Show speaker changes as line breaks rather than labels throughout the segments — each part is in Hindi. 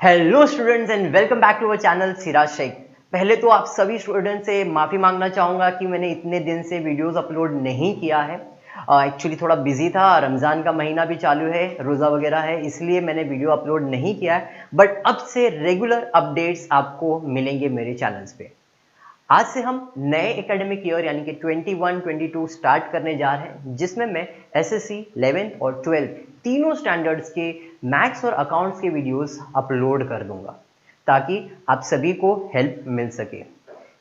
Hello students and welcome back to our channel Siraj Shaikh. पहले तो आप सभी स्टूडेंट्स से माफ़ी मांगना चाहूँगा कि मैंने इतने दिन से वीडियोस अपलोड नहीं किया है। एक्चुअली थोड़ा बिजी था, रमज़ान का महीना भी चालू है, रोज़ा वगैरह है, इसलिए मैंने वीडियो अपलोड नहीं किया है। बट अब से रेगुलर अपडेट्स आपको मिलेंगे मेरे चैनल्स पे। आज से हम नए एकेडमिक ईयर यानी कि 21-22 स्टार्ट करने जा रहे हैं, जिसमें मैं एसएससी 11th और 12th तीनों स्टैंडर्ड्स के मैथ्स और अकाउंट्स के वीडियोस अपलोड कर दूंगा ताकि आप सभी को हेल्प मिल सके।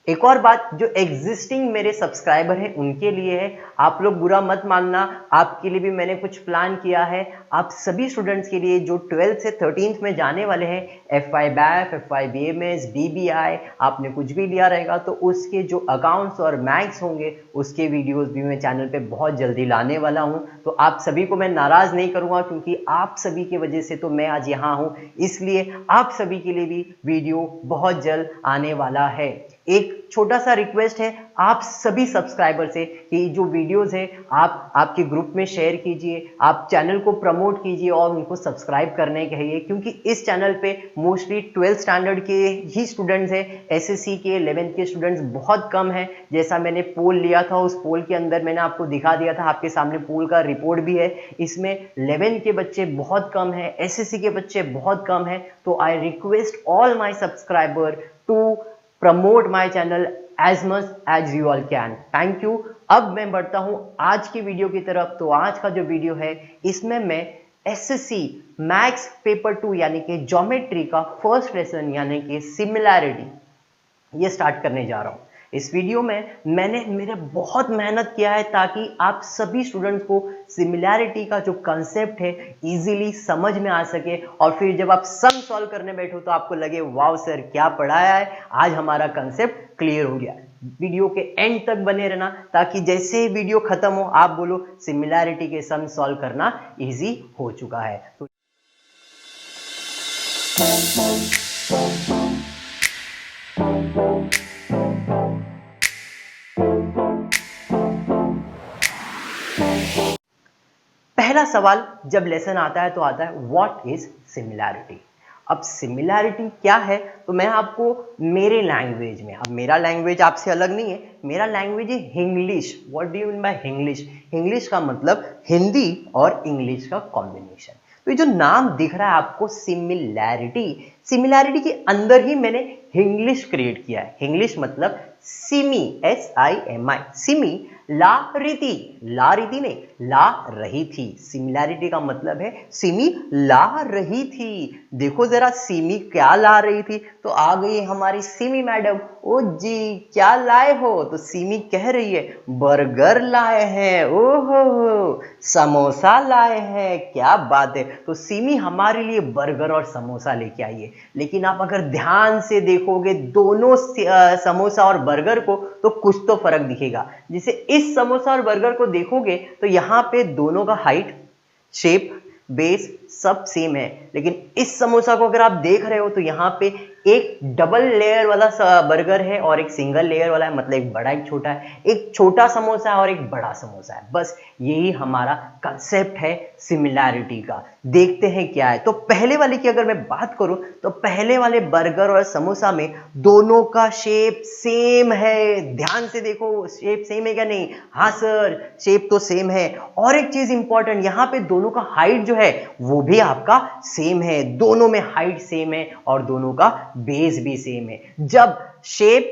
एक और बात जो एग्जिस्टिंग मेरे सब्सक्राइबर हैं उनके लिए है, आप लोग बुरा मत मानना, आपके लिए भी मैंने कुछ प्लान किया है। आप सभी स्टूडेंट्स के लिए जो 12th से 13th में जाने वाले हैं, FY BAIF, FY BMS, DBI, आपने कुछ भी लिया रहेगा तो उसके जो अकाउंट्स और मैथ्स होंगे उसके वीडियोस भी मैं चैनल पे बहुत जल्दी लाने वाला हूं। तो आप सभी को मैं नाराज नहीं करूंगा, क्योंकि आप सभी की वजह से तो मैं आज यहाँ हूं, इसलिए आप सभी के लिए भी वीडियो बहुत जल्द आने वाला है। एक छोटा सा रिक्वेस्ट है आप सभी सब्सक्राइबर से कि जो वीडियोस है आप आपके ग्रुप में शेयर कीजिए, आप चैनल को प्रमोट कीजिए और उनको सब्सक्राइब करने कहिए, क्योंकि इस चैनल पे मोस्टली 12th स्टैंडर्ड के ही स्टूडेंट्स हैं, एसएससी के 11th के स्टूडेंट्स बहुत कम हैं। जैसा मैंने पोल लिया था उस पोल के अंदर मैंने आपको दिखा दिया था, आपके सामने पोल का रिपोर्ट भी है, इसमें 11th के बच्चे बहुत कम हैं, एसएससी के बच्चे बहुत कम हैं। तो I request all my subscriber to promote my channel as much as you all can. Thank you. अब मैं बढ़ता हूं आज की वीडियो की तरफ। तो आज का जो वीडियो है इसमें मैं एसएससी मैथ्स पेपर 2 यानी कि ज्योमेट्री का फर्स्ट लेसन यानी कि सिमिलैरिटी ये स्टार्ट करने जा रहा हूं। इस वीडियो में मैंने मेरे बहुत मेहनत किया है ताकि आप सभी स्टूडेंट्स को सिमिलैरिटी का जो कंसेप्ट है इजीली समझ में आ सके, और फिर जब आप सम सॉल्व करने बैठो तो आपको लगे वाओ सर क्या पढ़ाया है, आज हमारा कंसेप्ट क्लियर हो गया। वीडियो के एंड तक बने रहना ताकि जैसे ही वीडियो खत्म हो आप बोलो सिमिलैरिटी के सम सॉल्व करना इजी हो चुका है। तो पहला सवाल जब लेसन आता है तो आता है व्हाट इज सिमिलैरिटी। अब सिमिलैरिटी क्या है तो मैं आपको मेरे लैंग्वेज में, अब मेरा लैंग्वेज आपसे अलग नहीं है, मेरा लैंग्वेज है English. What do you mean by English? English का मतलब हिंदी और इंग्लिश का कॉम्बिनेशन। तो ये जो नाम दिख रहा है आपको सिमिलैरिटी, सिमिलैरिटी के अंदर ही मैंने इंग्लिश क्रिएट किया है। इंग्लिश मतलब सिमी, SIMI, सिमी, ला रीति, ला रीति नहीं ला रही थी। सिमिलैरिटी का मतलब है सिमी ला रही थी। देखो जरा सिमी क्या ला रही थी, तो आ गई हमारी सिमी मैडम। ओ जी क्या लाए हो? तो सिमी कह रही है बर्गर लाए हैं, ओहो समोसा लाए हैं, क्या बात है। तो सिमी हमारे लिए बर्गर और समोसा लेके आई है। लेकिन आप अगर ध्यान से देखोगे दोनों समोसा और बर्गर को तो कुछ तो फर्क दिखेगा। जैसे इस समोसा और बर्गर को देखोगे तो यहाँ पे दोनों का हाइट, शेप, बेस सब सेम है, लेकिन इस समोसा को अगर आप देख रहे हो तो यहाँ पे एक डबल लेयर वाला बर्गर है और एक सिंगल लेयर वाला है, मतलब एक बड़ा एक छोटा है, एक छोटा समोसा है और एक बड़ा समोसा है। बस यही हमारा कंसेप्ट है सिमिलैरिटी का। देखते हैं क्या है। तो पहले वाले की अगर मैं बात करूं तो पहले वाले बर्गर और समोसा में दोनों का शेप सेम है। ध्यान से देखो शेप सेम है क्या? नहीं, हाँ सर शेप तो सेम है। और एक चीज इंपॉर्टेंट, यहां पे दोनों का हाइट जो है वो भी आपका सेम है, दोनों में हाइट सेम है और दोनों का बेस भी सेम है। जब शेप,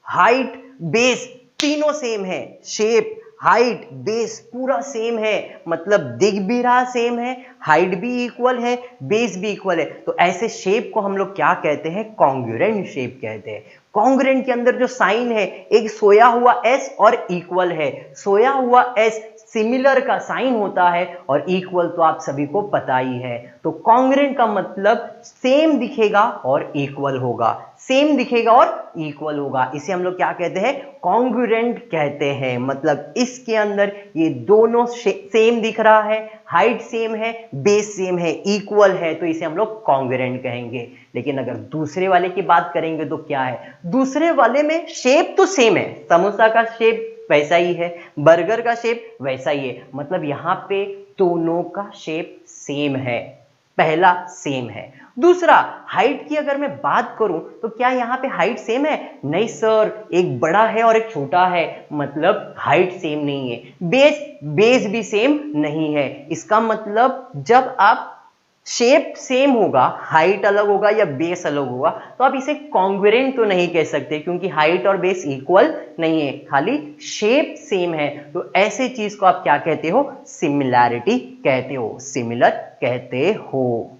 हाइट, बेस तीनों सेम है, शेप, हाइट, बेस पूरा सेम है, मतलब दिख भी रहा सेम है, हाइट भी इक्वल है, बेस भी इक्वल है, तो ऐसे शेप को हम लोग क्या कहते हैं? कॉन्ग्रुएंट शेप कहते हैं। कॉन्ग्रुएंट के अंदर जो साइन है एक सोया हुआ एस और इक्वल है। सोया हुआ एस सिमिलर का साइन होता है और इक्वल तो आप सभी को पता ही है। तो कॉन्ग्रुएंट का मतलब सेम दिखेगा और इक्वल होगा, सेम दिखेगा और इक्वल होगा, इसे हम लोग क्या कहते हैं? कॉन्ग्रुएंट कहते हैं। मतलब इसके अंदर ये दोनों सेम दिख रहा है, हाइट सेम है, बेस सेम है, इक्वल है, तो इसे हम लोग कॉन्ग्रुएंट कहेंगे। लेकिन अगर दूसरे वाले की बात करेंगे तो क्या है? दूसरे वाले में शेप तो सेम है, समोसा का शेप वैसा ही है, बर्गर का शेप वैसा ही है, मतलब यहां पे दोनों का शेप सेम है। पहला सेम है। दूसरा, हाइट की अगर मैं बात करूं तो क्या यहां पे हाइट सेम है? नहीं सर, एक बड़ा है और एक छोटा है, मतलब हाइट सेम नहीं है। बेस भी सेम नहीं है। इसका मतलब जब आप शेप सेम होगा, हाइट अलग होगा या बेस अलग होगा, तो आप इसे कॉन्ग्रुएंट तो नहीं कह सकते, क्योंकि हाइट और बेस इक्वल नहीं है, खाली शेप सेम है। तो ऐसे चीज को आप क्या कहते हो? सिमिलैरिटी कहते हो, सिमिलर कहते हो।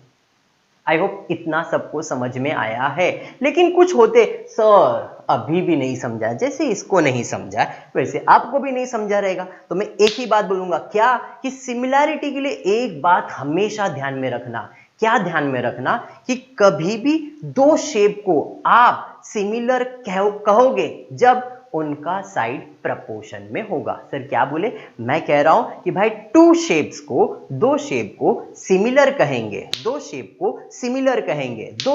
आई होप इतना सबको समझ में आया है। लेकिन कुछ होते, सर अभी भी नहीं समझा, जैसे इसको नहीं समझा वैसे आपको भी नहीं समझा रहेगा। तो मैं एक ही बात बोलूंगा, क्या कि सिमिलैरिटी के लिए एक बात हमेशा ध्यान में रखना। क्या ध्यान में रखना? कि कभी भी दो शेप को आप सिमिलर कहोगे जब उनका साइड प्रपोर्शन में होगा। सर क्या बोले? मैं कह रहा हूं कि भाई दो शेप को सिमिलर कहेंगे, दो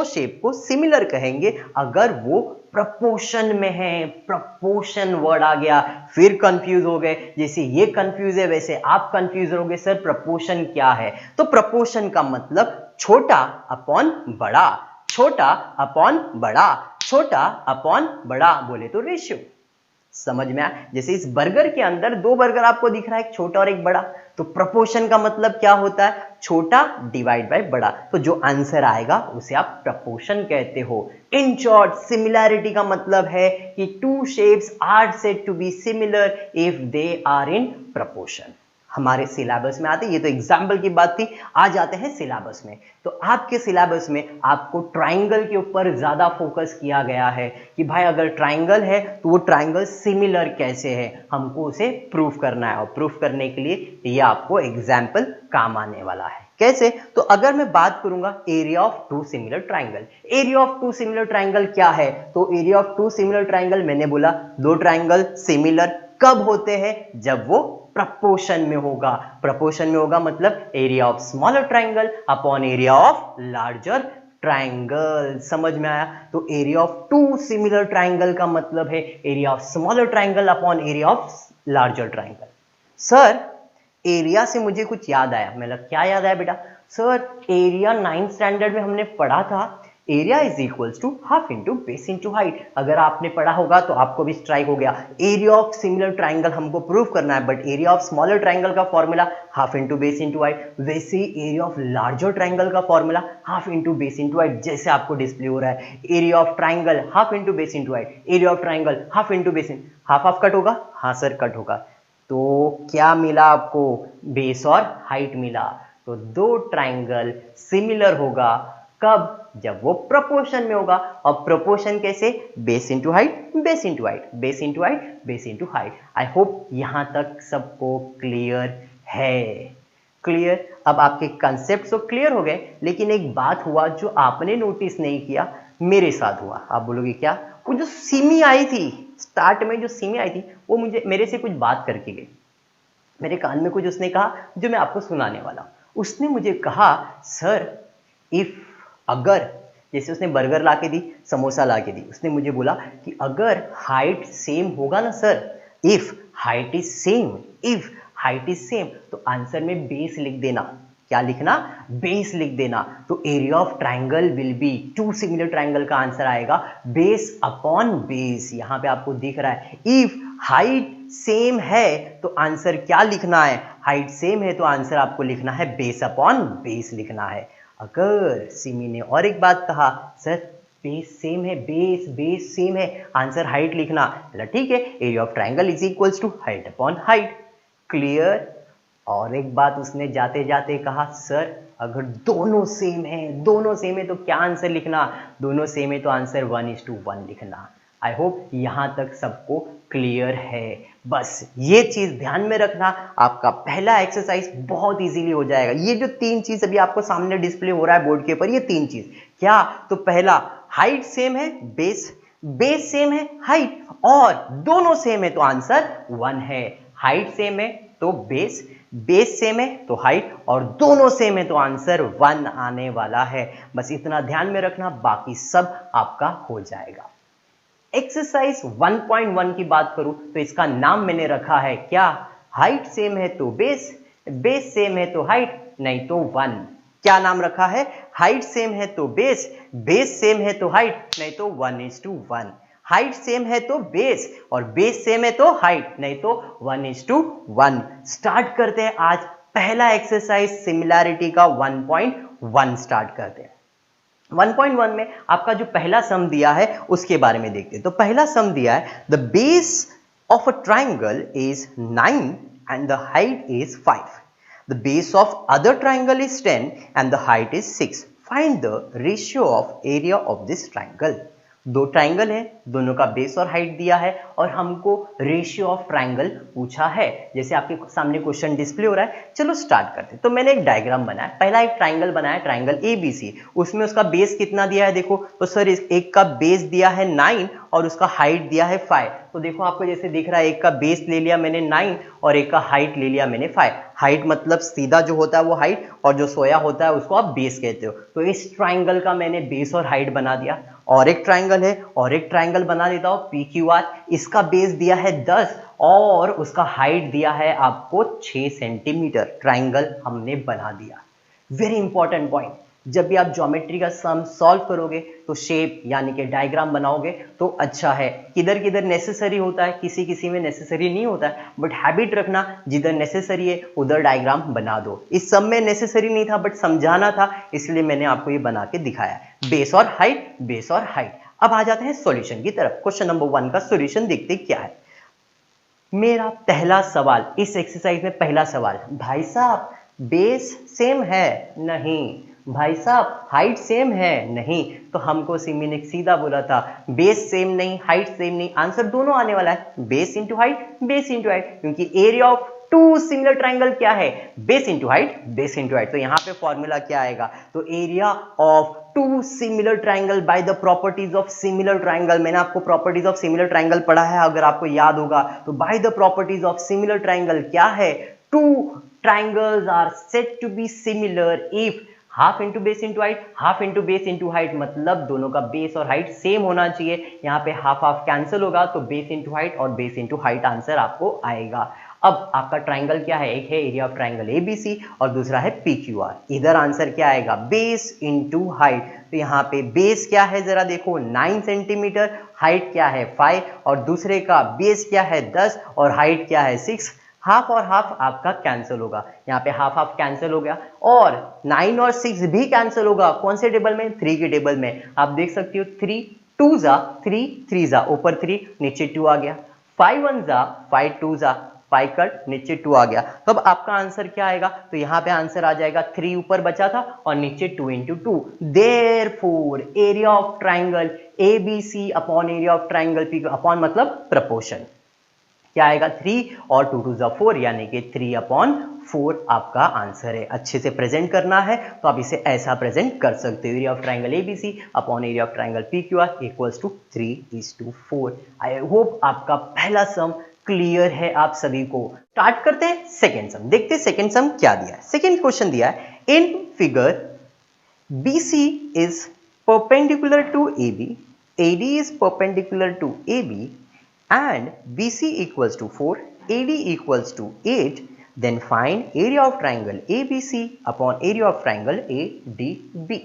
शेप को सिमिलर कहेंगे अगर वो प्रपोर्शन में है। प्रपोर्शन वर्ड आ गया, फिर कंफ्यूज हो गए। जैसे ये कंफ्यूज है वैसे आप कंफ्यूज होगे, सर प्रपोर्शन क्या है? तो प्रपोर्शन का मतलब छोटा अपॉन बड़ा, छोटा अपॉन बड़ा, छोटा अपॉन बड़ा, बोले तो रेशियो। समझ में आया? जैसे इस बर्गर के अंदर दो बर्गर आपको दिख रहा है, एक छोटा और एक बड़ा, तो प्रपोर्शन का मतलब क्या होता है? छोटा डिवाइड बाय बड़ा। तो जो आंसर आएगा उसे आप प्रपोर्शन कहते हो। इन शॉर्ट, सिमिलैरिटी का मतलब है कि two shapes are said to be similar if they are in proportion. हमारे सिलेबस में आते, ये तो एग्जाम्पल की बात थी, आ जाते हैं सिलेबस में। तो आपके सिलेबस में आपको ट्राइंगल के ऊपर ज्यादा फोकस किया गया है कि भाई अगर ट्राइंगल है तो वो ट्राइंगल सिमिलर कैसे है, हमको उसे प्रूफ करना है। और प्रूफ करने के लिए ये आपको एग्जाम्पल काम आने वाला है। कैसे? तो अगर मैं बात करूंगा area of two similar triangle, area of two similar triangle क्या है? तो area of two similar triangle, मैंने बोला दो ट्राइंगल सिमिलर कब होते हैं? जब वो प्रपोर्शन में होगा। प्रपोर्शन में होगा मतलब area of smaller triangle upon area of larger triangle. समझ में आया? तो area of two similar triangle का मतलब है area of smaller triangle upon area of larger triangle. Sir area से मुझे कुछ याद आया। मतलब क्या याद आया बेटा? सर एरिया 9th स्टैंडर्ड में हमने पढ़ा था, area is equals to half into base into height. अगर आपने पढ़ा होगा तो आपको भी स्ट्राइक हो गया। एरिया ऑफ सिमिलर ट्राइंगल हमको प्रूव करना है, but area of smaller triangle का formula half into base into height. वैसे ही एरिया ऑफ लार्जर ट्राइंगल का formula half into base into height, जैसे आपको डिस्प्ले हो रहा है। Area of triangle half into base into height, area of triangle half into base. Half half cut होगा? हाँ सर कट होगा। तो क्या मिला आपको? बेस और हाइट मिला। तो दो ट्राइंगल सिमिलर होगा कब? जब वो प्रोपोर्शन में होगा। और प्रोपोर्शन कैसे? Base into height, base into height, base into height, base into height. I hope यहां तक सबको क्लियर है। क्लियर? अब आपके कंसेप्ट तो क्लियर हो गए, लेकिन एक बात हुआ जो आपने नोटिस नहीं किया, मेरे साथ हुआ। आप बोलोगे क्या? वो जो सिमी आई थी स्टार्ट में, जो सिमी आई थी वो मुझे मेरे से कुछ बात करके गई। मेरे कान में कुछ उसने कहा जो मैं आपको सुनाने वाला हूं। उसने मुझे कहा, सर इफ, अगर, जैसे उसने बर्गर ला के दी, समोसा ला के दी, उसने मुझे बोला कि अगर हाइट सेम होगा ना sir, if height is same, if height is same, तो आंसर में बेस लिख देना। क्या लिखना? बेस लिख देना। तो area of triangle will be, two similar triangle का आंसर आएगा बेस अपॉन बेस। यहां पे आपको दिख रहा है इफ हाइट सेम है तो आंसर क्या लिखना है? हाइट सेम है तो आंसर आपको लिखना है बेस अपॉन बेस लिखना है। अगर सिमी ने और एक बात कहा, सर बेस सेम है, बेस सेम है, आंसर हाइट लिखना, ठीक है, area of triangle is equals to height upon height. Clear? और एक बात उसने जाते जाते कहा, सर अगर दोनों सेम है तो क्या आंसर लिखना? दोनों सेम है तो आंसर 1:1 लिखना। आई होप यहां तक सबको क्लियर है। बस ये चीज ध्यान में रखना, आपका पहला एक्सरसाइज बहुत इजीली हो जाएगा। ये जो तीन चीज अभी आपको सामने डिस्प्ले हो रहा है बोर्ड के ऊपर, ये तीन चीज क्या? तो पहला, हाइट सेम है, बेस सेम है, हाइट, और दोनों सेम है तो आंसर 1 है। हाइट सेम है तो बेस सेम है तो हाइट, और दोनों सेम है तो आंसर 1 आने वाला है। बस इतना ध्यान में रखना, बाकी सब आपका हो जाएगा। एक्सरसाइज 1.1 की बात करूं तो इसका नाम मैंने रखा है क्या? हाइट सेम है तो बेस सेम है तो हाइट, नहीं तो 1। क्या नाम रखा है? हाइट सेम है तो बेस, बेस सेम है तो हाइट, नहीं तो 1:1। हाइट सेम है तो बेस और बेस सेम है तो हाइट, नहीं तो 1:1। स्टार्ट करते हैं आज पहला एक्सरसाइज सिमिलैरिटी का 1.1 स्टार्ट करते हैं। 1.1 में आपका जो पहला सम दिया है उसके बारे में देखते हैं। तो पहला सम दिया है the base of a triangle is 9 and the height is 5. The base of other triangle is 10 and the height is 6. Find the ratio of area of this triangle. दो ट्राइंगल है, दोनों का बेस और हाइट दिया है और हमको रेशियो ऑफ ट्राइंगल पूछा है। जैसे आपके सामने क्वेश्चन डिस्प्ले हो रहा है, चलो स्टार्ट करते हैं। तो मैंने एक डायग्राम बनाया, पहला एक ट्राइंगल बनाया, ट्राइंगल ABC। उसमें उसका बेस कितना दिया है देखो, तो सर एक का बेस दिया है 9 और उसका हाइट दिया है 5। तो देखो आपको जैसे दिख रहा है, एक का बेस ले लिया मैंने 9 और एक का हाइट ले लिया मैंने 5। हाइट मतलब सीधा जो होता है वो हाइट और जो सोया होता है उसको आप बेस कहते हो। तो इस ट्राइंगल का मैंने बेस और हाइट बना दिया। और एक ट्राइंगल है और एक ट्राइंगल बना देता हूं PQR। इसका बेस दिया है 10 और उसका हाइट दिया है आपको 6 सेंटीमीटर। ट्राइंगल हमने बना दिया। वेरी इंपॉर्टेंट पॉइंट, जब भी आप ज्योमेट्री का सम सॉल्व करोगे तो शेप यानी कि डायग्राम बनाओगे तो अच्छा है। किधर किधर नेसेसरी होता है, किसी किसी में नेसेसरी नहीं होता है, बट हैबिट रखना जिधर नेसेसरी है उधर डायग्राम बना दो। इस सम में नेसेसरी नहीं था बट समझाना था, इसलिए मैंने आपको ये बना के दिखाया। बेस और हाइट, बेस और हाइट। अब आ जाते हैं सॉल्यूशन की तरफ। क्वेश्चन नंबर 1 का सॉल्यूशन देखते क्या है। मेरा पहला सवाल इस एक्सरसाइज में, पहला सवाल, भाई साहब बेस सेम है? नहीं। भाई साहब हाइट सेम है? नहीं। तो हमको सिमी ने सीधा बोला था बेस सेम नहीं, हाइट सेम नहीं, आंसर दोनों आने वाला है, base into height, base into height. क्योंकि area of two similar triangle क्या है? Base into height, base into height. तो यहां पे फॉर्मूला क्या आएगा? तो area of two similar triangle by the properties of similar triangle. मैंने आपको प्रॉपर्टीज ऑफ सिमिलर ट्राइंगल पढ़ा है, अगर आपको याद होगा तो by the properties of similar triangle क्या है? Two triangles are said to be similar if half into base into height, half into base into height, मतलब दोनों का बेस और हाइट सेम होना चाहिए। यहाँ पे हाफ हाफ कैंसिल होगा तो बेस इंटू हाइट और बेस इंटू हाइट आंसर आपको आएगा। अब आपका ट्राइंगल क्या है? एक है एरिया ऑफ ट्राइंगल ABC और दूसरा है PQR। इधर आंसर क्या आएगा? Base into height. तो यहाँ पे बेस क्या है जरा देखो 9 सेंटीमीटर, हाइट क्या है 5 और दूसरे का बेस क्या है 10 और हाइट क्या है 6। हाफ और हाफ आपका कैंसिल होगा, यहाँ पे हाफ हाफ कैंसिल हो गया और 9 और 6 भी कैंसिल होगा। कौन से टेबल में? 3 के टेबल में। आप देख सकते हो 3 2 जा 3 3 जा, ऊपर 3 नीचे 2 आ गया। 5 1 जा 5 2 जा 5 कट नीचे 2 आ गया। तो अब आपका आंसर क्या आएगा? तो यहाँ पे आंसर आ जाएगा 3 ऊपर बचा था और नीचे 2 into 2। Therefore area of triangle ABC upon area of triangle PQ upon मतलब प्रपोर्शन क्या आएगा? 3 और 2 2 4 यानी कि 3/4 आपका आंसर है। अच्छे से प्रेजेंट करना है तो आप इसे ऐसा प्रेजेंट कर सकते हो, area of triangle ABC upon area of triangle PQR equals to 3:4। I hope आपका पहला सम क्लियर है आप सभी को। स्टार्ट करते हैं सेकेंड सम। देखते हैं सेकेंड सम क्या दिया है। सेकेंड क्वेश्चन दिया है in figure BC is perpendicular to AB, AD is perpendicular to AB and BC equals to 4, AD equals to 8, then find area of triangle ABC upon area of triangle ADB।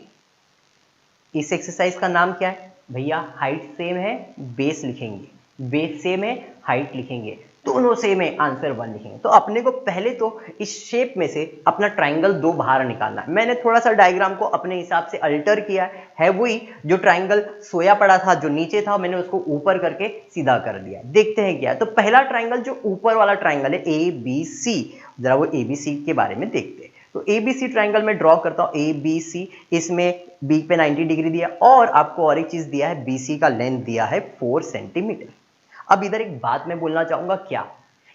इस एक्सरसाइज का नाम क्या है भैया? हाइट सेम है, बेस लिखेंगे, बेस सेम है, हाइट लिखेंगे, दोनों सेम है, आंसर 1 लिखेंगे। तो अपने को पहले तो इस शेप में से अपना ट्राइंगल 2 बाहर निकालना है। मैंने थोड़ा सा डायग्राम को अपने हिसाब से अल्टर किया है वही जो ट्राइंगल सोया पड़ा था, जो नीचे था मैंने उसको ऊपर करके सीधा कर दिया। देखते हैं क्या। तो पहला ट्राइंगल जो ऊपर वाला ट्राइंगल है ABC, जरा वो ABC के बारे में देखते हैं। तो ABC ट्राइंगल में ड्रॉ करता हूं ABC, इसमें B पे 90 डिग्री दिया और आपको और एक चीज दिया है, BC का लेंथ दिया है 4 सेंटीमीटर। अब इधर एक बात मैं बोलना चाहूंगा, क्या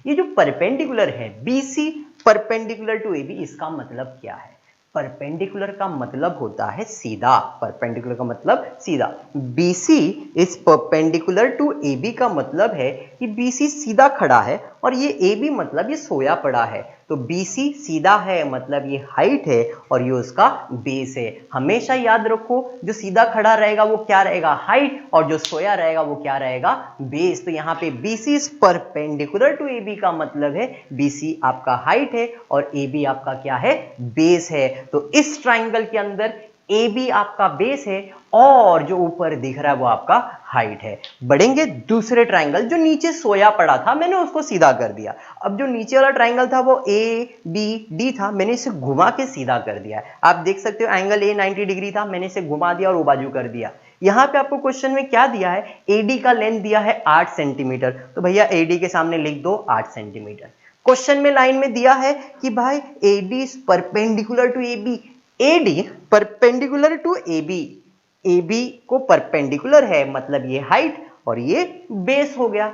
ये जो परपेंडिकुलर है BC परपेंडिकुलर टू AB, इसका मतलब क्या है? परपेंडिकुलर का मतलब होता है सीधा, परपेंडिकुलर का मतलब सीधा। BC is perpendicular to AB का मतलब है कि BC सीधा खड़ा है और ये ए बी मतलब ये सोया पड़ा है, तो बी सी सीधा है मतलब ये हाइट है और ये उसका बेस है। हमेशा याद रखो जो सीधा खड़ा रहेगा वो क्या रहेगा, हाइट, और जो सोया रहेगा वो क्या रहेगा, बेस। तो यहाँ पे B C is perpendicular to A B का मतलब है बी सी आपका हाइट है और ए बी आपका क्या है, बेस है। तो इस ट्राइंगल के अंदर ए बी आपका बेस है और जो ऊपर दिख रहा है वो आपका हाइट है। बढ़ेंगे दूसरे ट्राइंगल, जो नीचे सोया पड़ा था मैंने उसको सीधा कर दिया। अब जो नीचे वाला ट्राइंगल था वो ए बी डी था, मैंने इसे घुमा के सीधा कर दिया है। आप देख सकते हो एंगल ए 90 डिग्री था, मैंने इसे घुमा दिया और वो बाजू कर दिया। यहाँ पे आपको क्वेश्चन में क्या दिया है, एडी का लेंथ दिया है 8 सेंटीमीटर, तो भैया एडी के सामने लिख दो 8 सेंटीमीटर। क्वेश्चन में लाइन में दिया है कि भाई AD is perpendicular to A B, AD perpendicular to A B को परपेंडिकुलर है मतलब ये हाइट और ये बेस हो गया।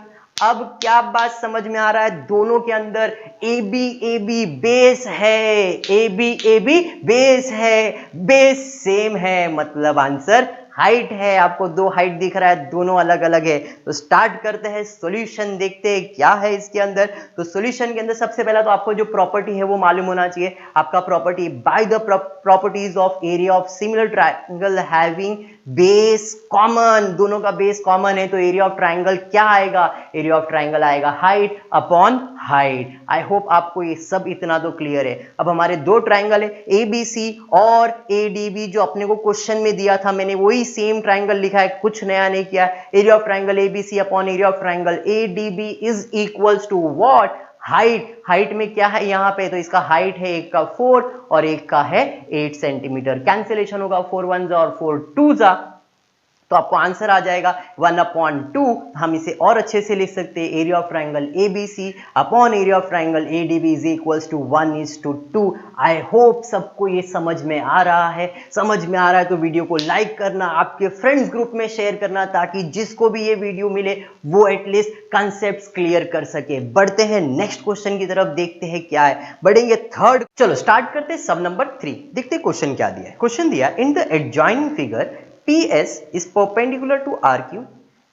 अब क्या बात समझ में आ रहा है, दोनों के अंदर ए बी बेस है, ए बी बेस है, बेस सेम है मतलब आंसर हाइट है। आपको दो हाइट दिख रहा है, दोनों अलग अलग है। तो स्टार्ट करते हैं सॉल्यूशन, देखते हैं क्या है इसके अंदर। तो सॉल्यूशन के अंदर सबसे पहला तो आपको जो प्रॉपर्टी है वो मालूम होना चाहिए। आपका property, bye the properties of area of similar triangle having base common, दोनों का बेस कॉमन है तो एरिया ऑफ ट्राइंगल क्या आएगा, एरिया ऑफ ट्राइंगल आएगा height upon height. I hope आपको ये सब इतना तो क्लियर है। अब हमारे दो ट्राइंगल है ए बी सी और ए डी बी, जो अपने को क्वेश्चन में दिया था मैंने वही सेम ट्राइंगल लिखा है, कुछ नया नहीं किया। Area of triangle A B C upon area of triangle A D B is equals to what, height. Height में क्या है यहाँ पे, तो इसका हाइट है एक का 4 और एक का है 8 सेंटीमीटर। कैंसिलेशन होगा 4 1 जा और 4 2 जा, तो आपको आंसर आ जाएगा 1/2। हम इसे और अच्छे से लिख सकते हैं, area of triangle A B C upon area of triangle A D B is equals to 1:2। I hope सबको ये समझ में आ रहा है। समझ में आ रहा है तो वीडियो को लाइक करना, आपके फ्रेंड्स ग्रुप में शेयर करना, ताकि जिसको भी ये वीडियो मिले वो एटलीस्ट कंसेप्ट्स क्लियर कर सके। बढ़ते हैं नेक्स्ट क्वेश्चन की तरफ, देखते हैं क्या है। बढ़ेंगे थर्ड, चलो स्टार्ट करते हैं सब नंबर 3। देखते हैं क्वेश्चन क्या दिया है। क्वेश्चन दिया in the adjoining figure PS is perpendicular to RQ,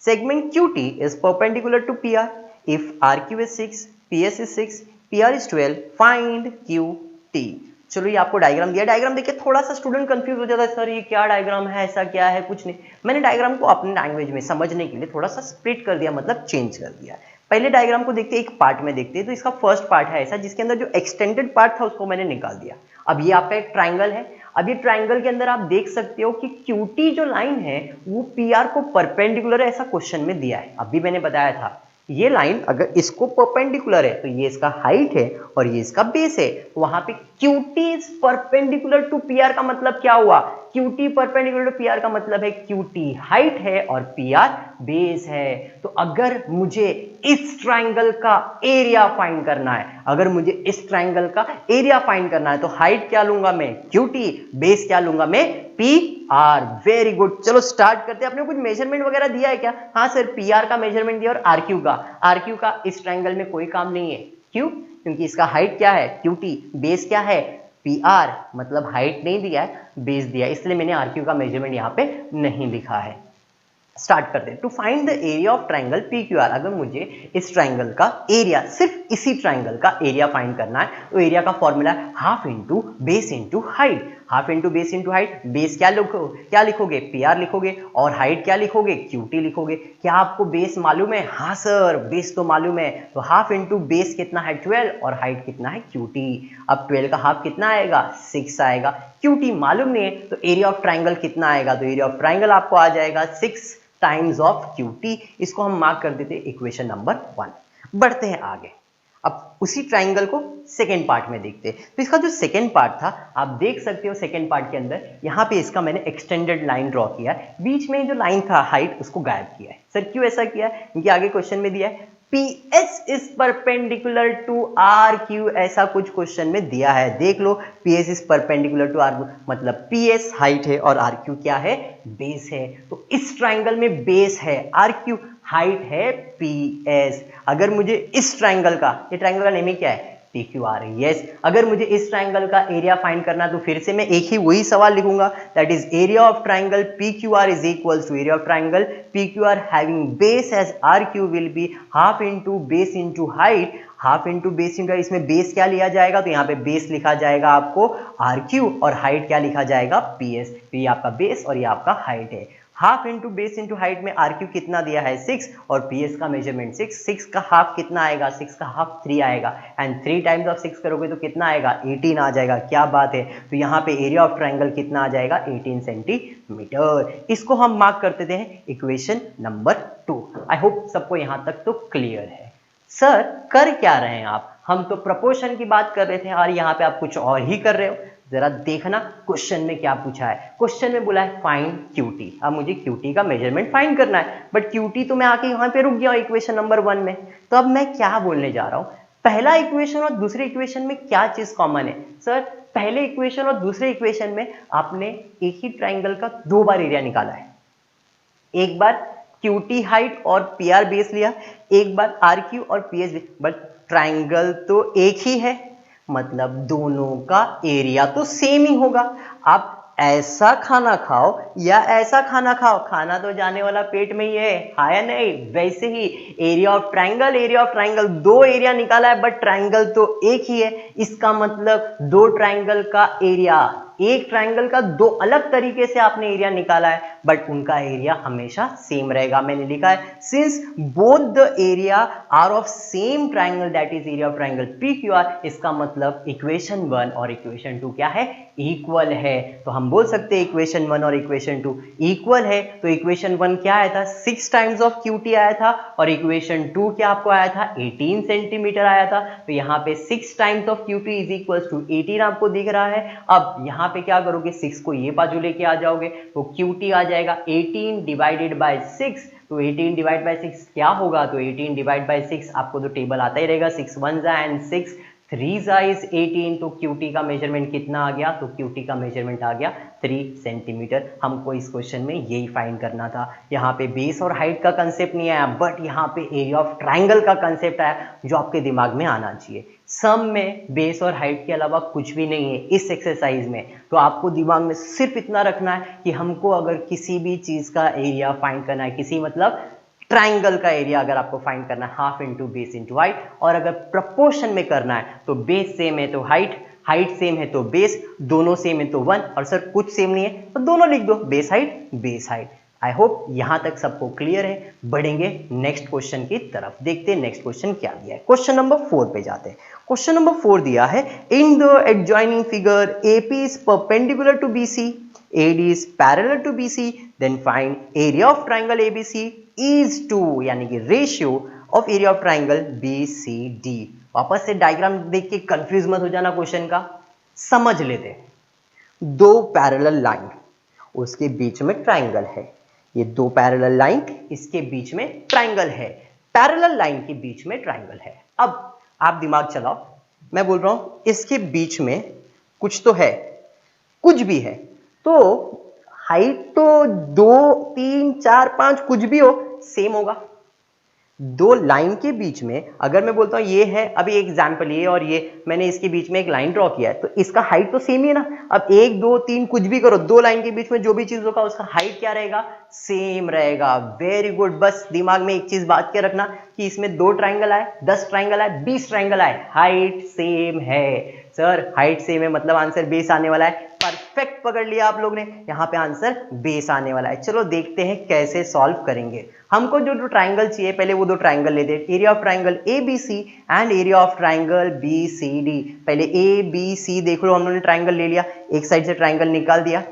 segment QT is perpendicular to PR. If RQ is 6, PS is 6, PR is 12, find QT। चलो ये आपको डायग्राम दिया, डायग्राम देखिए थोड़ा सा स्टूडेंट कंफ्यूज हो जाता है, सर ये क्या डायग्राम है, ऐसा क्या है, कुछ नहीं। मैंने डायग्राम को अपने लैंग्वेज में समझने के लिए थोड़ा सा स्प्लिट कर दिया, मतलब चेंज कर दिया। पहले डायग्राम को देखते एक पार्ट में देखते हैं, तो इसका फर्स्ट पार्ट है ऐसा जिसके अंदर जो एक्सटेंडेड पार्ट था उसको मैंने निकाल दिया। अब ये आपका एक ट्राइंगल है, अब ये ट्राइंगल के अंदर आप देख सकते हो कि QT जो लाइन है वो PR को परपेंडिकुलर है, ऐसा क्वेश्चन में दिया है। अभी मैंने बताया था ये लाइन अगर इसको परपेंडिकुलर है तो ये इसका हाइट है और ये इसका बेस है, तो वहां पे QT is perpendicular to PR का मतलब क्या हुआ, QT परपेंडिकुलर टू PR का मतलब है QT हाइट है और PR बेस है। तो अगर मुझे इस ट्राइंगल का एरिया फाइंड करना है, अगर मुझे इस ट्राइंगल का एरिया फाइंड करना है तो हाइट क्या लूंगा मैं, QT, बेस क्या लूंगा मैं, PR। वेरी गुड, चलो स्टार्ट करते हैं। आपने कुछ मेजरमेंट वगैरह दिया है क्या, हाँ सर PR का मेजरमेंट दिया और RQ का इस ट्राइंगल में कोई काम नहीं है। क्यों, क्योंकि इसका हाइट क्या है QT, बेस क्या है PR, मतलब हाइट नहीं दिया है बेस दिया है, इसलिए मैंने RQ का मेजरमेंट यहाँ पे नहीं लिखा है। स्टार्ट करते हैं। To find the area of triangle PQR, अगर मुझे इस ट्राइंगल का एरिया, सिर्फ इसी ट्राइंगल का एरिया फाइंड करना है तो एरिया का फॉर्मूला है half into base into height. Half into base into height, base क्या लिखोगे PR लिखोगे और हाइट क्या लिखोगे QT लिखोगे। क्या आपको बेस मालूम है, हाँ सर बेस तो मालूम है, तो हाफ इंटू बेस कितना है 12 और हाइट कितना है QT। अब 12 का हाफ कितना आएगा 6 आएगा, QT मालूम नहीं है तो एरिया ऑफ ट्राइंगल कितना आएगा, तो एरिया ऑफ ट्राइंगल आपको आ जाएगा 6 टाइम्स ऑफ QT। इसको हम मार्क कर देते इक्वेशन नंबर 1। बढ़ते हैं आगे, अब उसी ट्राइंगल को सेकेंड पार्ट में देखते हैं। तो इसका जो सेकेंड पार्ट था आप देख सकते हो, सेकेंड पार्ट के अंदर यहाँ पे इसका मैंने एक्सटेंडेड लाइन ड्रॉ किया है, बीच में जो लाइन था हाइट उसको गायब किया है। सर क्यों ऐसा किया है, क्योंकि आगे क्वेश्चन में दिया है PS is perpendicular to RQ, ऐसा कुछ क्वेश्चन में दिया है, देख लो। PS is perpendicular to RQ मतलब PS हाइट है और RQ क्या है, बेस है। तो इस ट्राइंगल में बेस है RQ, हाइट है PS। अगर मुझे इस ट्राइंगल का, ये ट्राइंगल का नेम ही क्या है PQR, यस। अगर मुझे इस ट्राइंगल का एरिया फाइंड करना तो फिर से मैं एक ही वही सवाल लिखूंगा, that is area of triangle PQR is equals to area of triangle PQR having base as RQ will be half into base into height half into base into, इसमें बेस क्या लिया जाएगा, तो यहाँ पे बेस लिखा जाएगा आपको आर क्यू, और हाइट क्या लिखा जाएगा पी एस। तो ये आपका बेस और ये आपका हाइट है। Half into base into height में आर क्यू कितना दिया है 6, और पी एस का मेजरमेंट 6, 6 का हाफ कितना आएगा, 6 का हाफ 3 आएगा, एंड 3 टाइम्स ऑफ 6 करोगे तो कितना आएगा 18 आ जाएगा। क्या बात है। तो यहाँ पे एरिया ऑफ ट्राइंगल कितना आ जाएगा 18 सेंटीमीटर। इसको हम मार्क करते थे इक्वेशन नंबर 2। आई होप सबको यहाँ तक तो क्लियर है। सर कर क्या रहे हैं आप, हम तो प्रपोर्शन की बात कर रहे थे और यहाँ पे आप कुछ और ही कर रहे हो। जरा देखना क्वेश्चन में क्या पूछा है। क्वेश्चन में बोला है फाइंड क्यूटी। अब मुझे क्यूटी का मेजरमेंट फाइंड करना है, बट क्यूटी तो मैं आके यहाँ पे रुक गया हूँ इक्वेशन नंबर 1 में। तो अब मैं क्या बोलने जा रहा हूँ, पहला इक्वेशन और दूसरे इक्वेशन में क्या चीज कॉमन है। सर पहले इक्वेशन और दूसरे इक्वेशन में आपने एक ही ट्राइंगल का 2 बार एरिया निकाला है। एक बार क्यूटी हाइट और पी आर बेस लिया, एक बार आर क्यू और पी एस, बट ट्राइंगल तो एक ही है, मतलब दोनों का एरिया तो सेम ही होगा। आप ऐसा खाना खाओ या ऐसा खाना खाओ, खाना तो जाने वाला पेट में ही है या नहीं। वैसे ही एरिया ऑफ ट्राइंगल, 2 एरिया निकाला है बट ट्राइंगल तो एक ही है। इसका मतलब 2 ट्राइंगल का एरिया, एक ट्राइंगल का 2 अलग तरीके से आपने एरिया निकाला है, बट उनका एरिया हमेशा सेम रहेगा। मैंने लिखा है since both the area are of same triangle that is area of triangle P Q R. इसका मतलब इक्वेशन 1 और इक्वेशन 2 क्या है, इक्वल है। तो हम बोल सकते हैं इक्वेशन 1 और इक्वेशन 2 इक्वल है। तो इक्वेशन 1 क्या आया था 6 टाइम्स ऑफ क्यूटी आया था, और इक्वेशन 2 क्या आपको आया था 18 सेंटीमीटर आया था। तो यहाँ पे 6 times of QT is equal to 18 आपको दिख रहा है। अब यहाँ पे क्या करोगे, 6 को ये बाजू लेके आ जाओगे तो क्यूटी आ जाएगा 18 डिवाइडेड बाय 6। तो 18 डिवाइड बाय 6 क्या होगा, तो 18 डिवाइड बाय 6 आपको तो टेबल आता ही रहेगा, 6 1 एंड 6 3 इज 18। तो क्यूटी का मेजरमेंट कितना आ गया, तो क्यूटी का मेजरमेंट आ गया 3 सेंटीमीटर। हमको इस क्वेश्चन में यही फाइंड करना था। यहाँ पे बेस और हाइट का कंसेप्ट नहीं आया, बट यहाँ पे एरिया ऑफ ट्राइंगल का कंसेप्ट आया, जो आपके दिमाग में आना चाहिए। सम में बेस और हाइट के अलावा कुछ भी नहीं है इस एक्सरसाइज में। तो आपको दिमाग में सिर्फ इतना रखना है कि हमको अगर किसी भी चीज का एरिया फाइंड करना है, किसी मतलब ट्राइंगल का एरिया अगर आपको फाइंड करना है, half into base into height, और अगर प्रपोर्शन में करना है तो बेस सेम है तो हाइट, हाइट सेम है तो बेस, दोनों सेम है तो 1, और सर कुछ सेम नहीं है तो दोनों लिख दो, बेस हाइट। आई होप यहां तक सबको क्लियर है। बढ़ेंगे नेक्स्ट क्वेश्चन की तरफ, देखते हैं नेक्स्ट क्वेश्चन क्या दिया है। क्वेश्चन नंबर 4 पे जाते हैं। क्वेश्चन नंबर 4 दिया है, in the adjoining figure AP is perpendicular to BC, AD is parallel to BC, then find area of triangle ABC is to, यानी कि ratio of area of triangle BCD। वापस से डायग्राम देख के कंफ्यूज मत हो जाना, क्वेश्चन का समझ लेते हैं। 2 पैरेलल लाइन, उसके बीच में ट्राइंगल है, ये 2 पैरेलल लाइन, इसके बीच में ट्राइंगल है, पैरेलल लाइन के बीच में ट्राइंगल है। अब आप दिमाग चलाओ, मैं बोल रहा हूं इसके बीच में कुछ तो है, कुछ भी है, तो हाइट तो 2 3 4 5 कुछ भी हो सेम होगा। 2 लाइन के बीच में अगर मैं बोलता हूं ये है, अभी एग्जांपल ये और ये मैंने इसके बीच में एक लाइन ड्रॉ किया है, तो इसका हाइट तो सेम ही है ना। अब 1 2 3 कुछ भी करो, 2 लाइन के बीच में जो भी चीज होगा उसका हाइट क्या रहेगा, सेम रहेगा। Very good. बस दिमाग में एक चीज बात के रखना कि इसमें 2 ट्राइंगल आए, 10 ट्राइंगल आए, 20 ट्राइंगल आए, हाइट सेम है। सर हाइट सेम है मतलब आंसर बेस आने वाला है। परफेक्ट पकड़ लिया आप लोग ने, यहां पे आंसर बेस आने वाला है। चलो देखते हैं कैसे सॉल्व करेंगे। हमको जो ट्राइंगल चाहिए, पहले वो 2 ट्राइंगल लेते हैं, area of triangle ABC and area of triangle BCD। पहले ABC देख लो, हम लोगों ने ट्राइंगल ले लिया, एक साइड से ट्राइंगल निकाल दिया,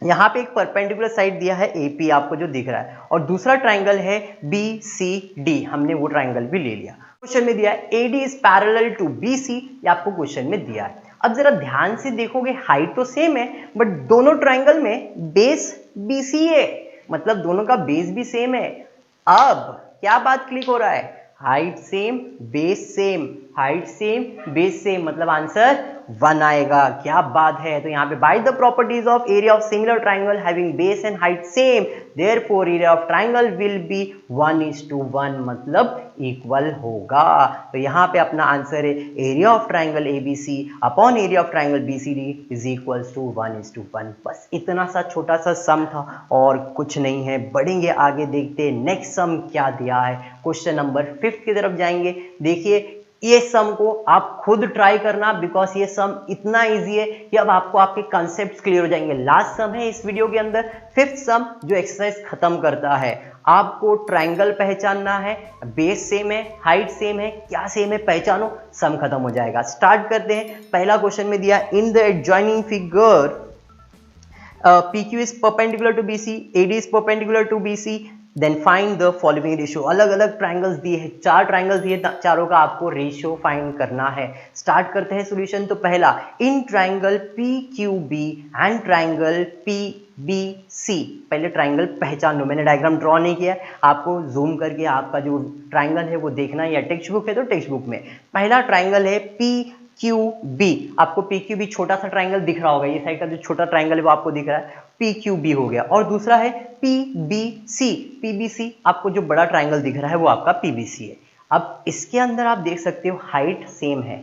यहाँ पे एक परपेंडिकुलर साइड दिया है AP आपको जो दिख रहा है, और दूसरा ट्राइंगल है BCD, हमने वो ट्राइंगल भी ले लिया। क्वेश्चन में दिया है AD is parallel to BC, ये आपको क्वेश्चन में दिया है। अब जरा ध्यान से देखोगे, हाइट तो सेम है बट दोनों ट्राइंगल में बेस BC है, मतलब दोनों का बेस भी सेम है। अब क्या बात क्लिक हो रहा है, height same base same, height same base same, मतलब आंसर 1 आएगा। क्या बात है। तो यहाँ पे bye the properties of area of similar triangle having base and height same, therefore area of triangle will B 1:1, मतलब इक्वल होगा। तो यहाँ पे अपना आंसर है area of triangle ABC upon area of triangle BCD is equals to 1:1। बस इतना सा छोटा सा सम था और कुछ नहीं है। बढ़ेंगे आगे, देखते हैं नेक्स्ट सम क्या दिया है। क्वेश्चन नंबर 5 की तरफ जाएंगे। देखिए ये सम को आप खुद ट्राई करना, बिकॉज ये सम इतना इजी है कि अब आपको आपके कॉन्सेप्ट्स क्लियर हो जाएंगे। लास्ट सम है इस वीडियो के अंदर, फिफ्थ सम जो एक्सरसाइज खत्म करता है। आपको ट्रायंगल पहचानना है, बेस सेम है, हाइट सेम है, क्या सेम है पहचानो, सम खत्म हो जाएगा। स्टार्ट करते हैं। पहला क्वेश्चन में दिया in the adjoining figure PQ is perpendicular to BC, AD is perpendicular to BC, then find the following ratio। अलग अलग ट्राइंगल्स दिए हैं, 4 ट्राइंगल्स दिए, चारों का आपको रेशियो फाइंड करना है। स्टार्ट करते हैं सॉल्यूशन। तो पहला, in triangle PQB and triangle PBC, पहले ट्राइंगल पहचान लो। मैंने डायग्राम ड्रॉ नहीं किया, आपको जूम करके आपका जो ट्राइंगल है वो देखना है, या टेक्स्ट बुक है तो टेक्स्ट बुक में। पहला ट्राइंगल है PQB, आपको PQB छोटा सा ट्राइंगल दिख रहा होगा, ये साइड का जो छोटा ट्राइंगल है वो आपको दिख रहा है, PQB हो गया। और दूसरा है PBC, PBC आपको जो बड़ा ट्राइंगल दिख रहा है वो आपका PBC है। अब इसके अंदर आप देख सकते हो हाइट सेम है,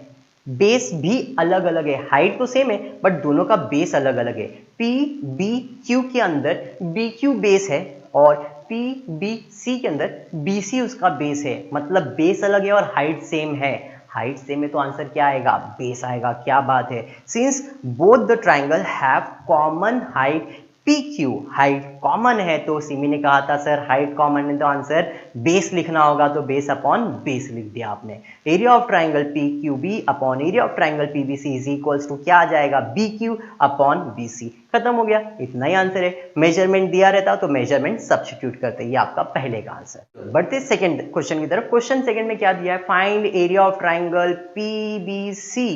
बेस भी अलग अलग है। हाइट तो सेम है बट दोनों का बेस अलग अलग है। PBQ के अंदर BQ बेस है और PBC के अंदर BC उसका बेस है, मतलब बेस अलग है और हाइट सेम है। हाइट सेम है तो आंसर क्या आएगा, बेस आएगा। क्या बात है। Since both the triangle have common height PQ, height common है तो सिमी ने कहा था सर हाइट कॉमन है तो आंसर बेस लिखना होगा, तो बेस अपॉन बेस लिख दिया आपने। Area of triangle PQB upon area of triangle PBC is equals to क्या आ जाएगा, BQ अपॉन BC। खत्म हो गया, इतना ही आंसर है। मेजरमेंट दिया रहता तो मेजरमेंट सब्स्टिट्यूट करते, ये आपका पहले का आंसर। बढ़ते सेकंड क्वेश्चन की तरफ। क्वेश्चन सेकंड में क्या दिया है, find area of triangle PBC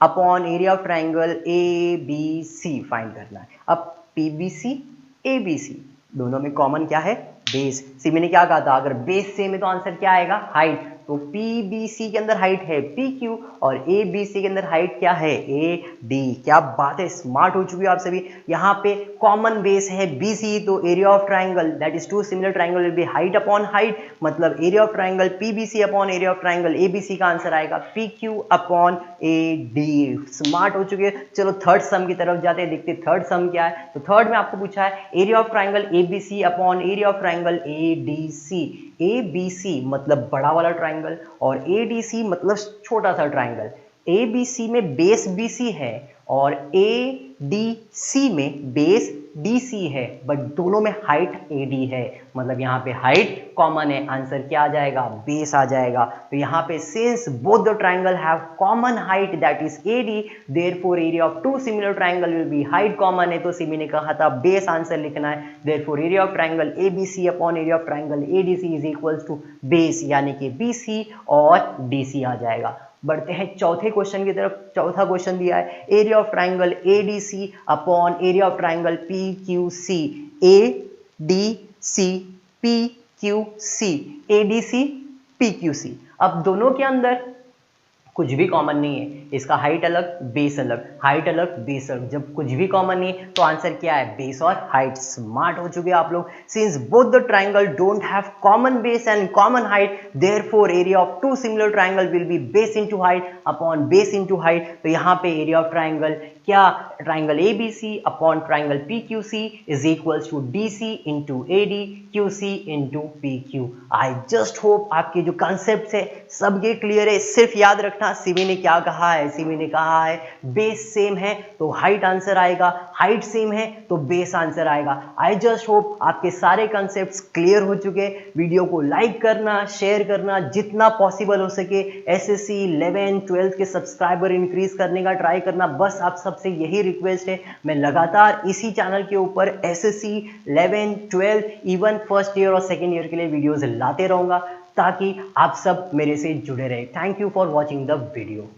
upon area of triangle ABC find करना है। अब PBC ABC दोनों में कॉमन क्या है, बेस। सिमी ने क्या कहा था, अगर बेस सेम है तो आंसर क्या आएगा, हाइट। तो PBC के अंदर हाइट है PQ और ABC के अंदर हाइट क्या है, AD। क्या बात है, स्मार्ट हो चुकी है आप सभी। यहाँ पे कॉमन बेस है BC, तो area of triangle that is two similar triangle will be height upon height, मतलब area of triangle PBC upon area of triangle ABC का आंसर आएगा PQ अपॉन AD। स्मार्ट हो चुके हैं। चलो थर्ड सम की तरफ जाते हैं, देखते थर्ड सम क्या है। तो थर्ड में आपको पूछा है area of triangle ABC upon area of triangle ADC। ABC मतलब बड़ा वाला ट्राइंगल और ADC मतलब छोटा सा ट्राइंगल। ABC में बेस BC है और ADC में बेस DC है, बट दोनों में हाइट AD है, मतलब यहाँ पे हाइट कॉमन है। आंसर क्या आ जाएगा, बेस आ जाएगा। तो यहाँ पे since both the triangle have common height that is AD, therefore area of two similar triangle will be height common है, तो सिमी ने कहा था बेस आंसर लिखना है। Therefore area of triangle ABC upon area of triangle ADC is equals to base, यानी कि BC और DC आ जाएगा। बढ़ते हैं चौथे क्वेश्चन की तरफ। चौथा क्वेश्चन दिया है area of triangle ADC upon area of triangle PQC। ADC PQC, ADC PQC। अब दोनों के अंदर कुछ भी कॉमन नहीं है, इसका हाइट अलग बेस अलग, हाइट अलग बेस अलग। जब कुछ भी कॉमन नहीं है तो आंसर क्या है, बेस और हाइट। स्मार्ट हो चुके आप लोग। Since both the triangle don't have common base and common height, therefore area of two similar triangle will be base into height upon base into height. तो यहाँ पे एरिया ऑफ ट्राइंगल क्या, ट्राइंगल ABC अपॉन triangle PQC is equals to DC into AD QC into PQ। I just hope आपके जो कॉन्सेप्ट है सबके क्लियर है। सिर्फ याद रखना सिमी ने क्या कहा है, सिमी ने कहा है बेस सेम है तो हाइट आंसर आएगा, हाइट सेम है तो बेस आंसर आएगा। आई जस्ट होप आपके सारे कॉन्सेप्ट्स क्लियर हो चुके। वीडियो को लाइक करना, शेयर करना, जितना पॉसिबल हो सके SSC 11 12 के सब्सक्राइबर इंक्रीज करने का ट्राई करना। बस आप सबसे यही रिक्वेस्ट है। मैं लगातार इसी चैनल के ऊपर SSC 11 12 इवन फर्स्ट ईयर और सेकेंड ईयर के लिए वीडियोज लाते रहूंगा ताकि आप सब मेरे से जुड़े रहे। Thank you for watching the video.